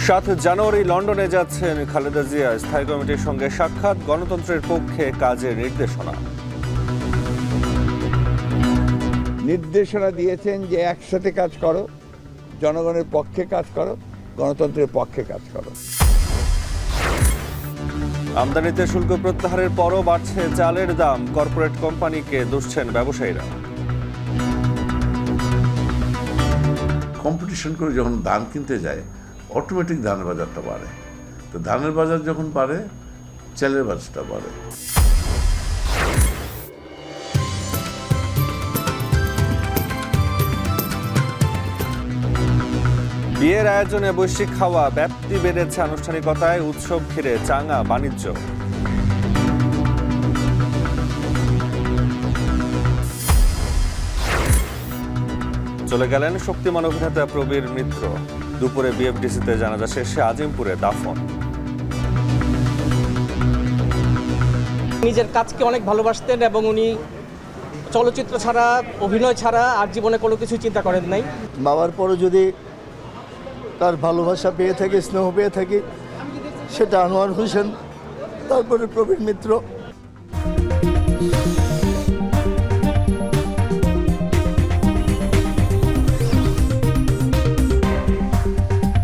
7 জানুয়ারি লন্ডনে যাচ্ছেন খালেদা জিয়া। স্থায়ী কমিটির সঙ্গে সাক্ষাৎ, গণতন্ত্রের পক্ষে কাজের নির্দেশনা। নির্দেশনা দিয়েছেন যে একসাথে কাজ করো, জনগণের পক্ষে কাজ করো, গণতন্ত্রের পক্ষে কাজ করো। আমদানিতে শুল্ক প্রত্যাহারের পরও বাড়ছে চালের দাম, কর্পোরেট কোম্পানিকে দুষছেন ব্যবসায়ীরা। কম্পিটিশন করে যখন ধান কিনতে যায়, অটোমেটিক ধানের বাজারটা বাড়ে। তো ধানের বাজার যখন বাড়ে, চালের বাজারটা বাড়ে। বিয়ের আয়োজনে বৈশ্বিক খাওয়া, ব্যাপ্তি বেড়েছে আনুষ্ঠানিকতায়, উৎসব ঘিরে চাঙা বাণিজ্য। চলে গেলেন শক্তিমান অভিনেতা প্রবীর মিত্র। দুপুরে বিএফডিসিতে জানাজা শেষে আজিমপুরে দাফন। নিজের কাজকে অনেক ভালোবাসতেন এবং উনি চলচ্চিত্র ছাড়া, অভিনয় ছাড়া আর জীবনে কোনো কিছু চিন্তা করেন নাই। বাবার পরে যদি তার ভালোবাসা পেয়ে থাকি, স্নেহ পেয়ে থাকি, সেটা আনোয়ার হোসেন, তারপরে প্রবীর মিত্র।